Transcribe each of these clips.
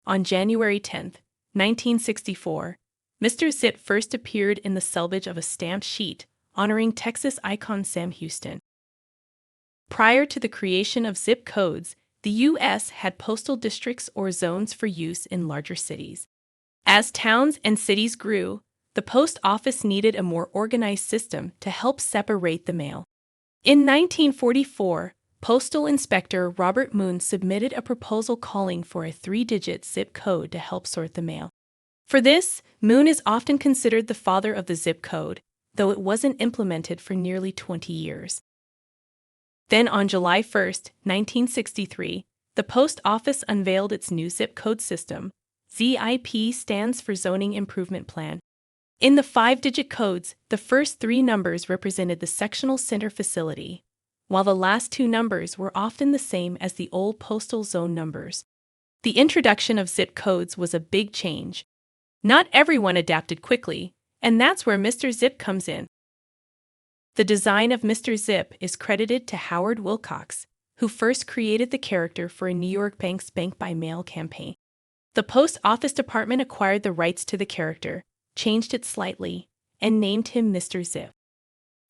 On January 10, 1964, Mr. Zip first appeared in the selvage of a stamped sheet honoring Texas icon Sam Houston. Prior to the creation of zip codes, the U.S. had postal districts or zones for use in larger cities. As towns and cities grew, the post office needed a more organized system to help separate the mail. In 1944, Postal Inspector Robert Moon submitted a proposal calling for a 3-digit zip code to help sort the mail. For this, Moon is often considered the father of the zip code, though it wasn't implemented for nearly 20 years. Then on July 1, 1963, the Post Office unveiled its new zip code system. ZIP stands for Zoning Improvement Plan. In the 5-digit codes, the first 3 numbers represented the sectional center facility, while the last 2 numbers were often the same as the old postal zone numbers. The introduction of zip codes was a big change. Not everyone adapted quickly, and that's where Mr. Zip comes in. The design of Mr. Zip is credited to Howard Wilcox, who first created the character for a New York bank's Bank by Mail campaign. The Post Office Department acquired the rights to the character, changed it slightly, and named him Mr. Zip.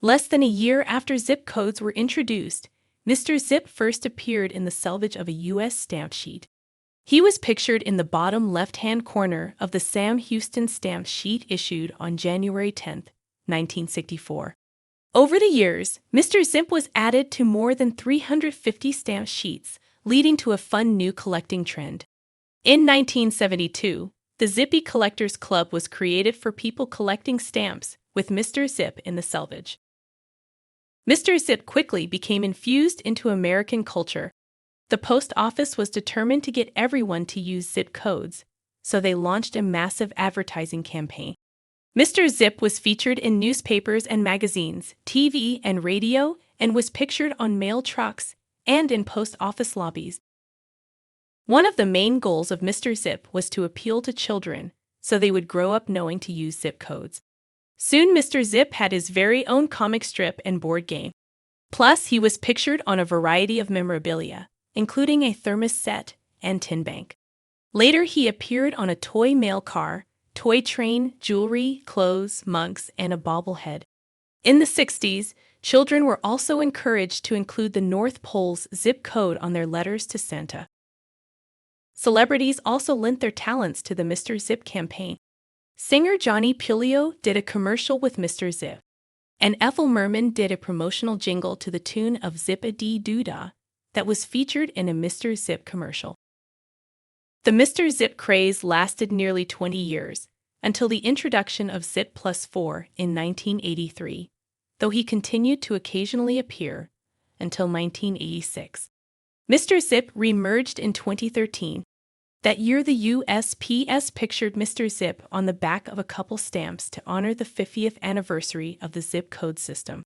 Less than a year after zip codes were introduced, Mr. Zip first appeared in the selvage of a U.S. stamp sheet. He was pictured in the bottom left-hand corner of the Sam Houston stamp sheet issued on January 10, 1964. Over the years, Mr. Zip was added to more than 350 stamp sheets, leading to a fun new collecting trend. In 1972, the Zippy Collectors Club was created for people collecting stamps, with Mr. Zip in the selvage. Mr. Zip quickly became infused into American culture. The post office was determined to get everyone to use zip codes, so they launched a massive advertising campaign. Mr. Zip was featured in newspapers and magazines, TV and radio, and was pictured on mail trucks and in post office lobbies. One of the main goals of Mr. Zip was to appeal to children, so they would grow up knowing to use zip codes. Soon Mr. Zip had his very own comic strip and board game. Plus, he was pictured on a variety of memorabilia, including a thermos set and tin bank. Later, he appeared on a toy mail car, toy train, jewelry, clothes, mugs, and a bobblehead. In the 60s, children were also encouraged to include the North Pole's zip code on their letters to Santa. Celebrities also lent their talents to the Mr. Zip campaign. Singer Johnny Puleo did a commercial with Mr. Zip, and Ethel Merman did a promotional jingle to the tune of Zip-a-dee-doo-dah that was featured in a Mr. Zip commercial. The Mr. Zip craze lasted nearly 20 years, until the introduction of Zip +4 in 1983, though he continued to occasionally appear until 1986. Mr. Zip re-emerged in 2013. That year, the USPS pictured Mr. Zip on the back of a couple stamps to honor the 50th anniversary of the zip code system.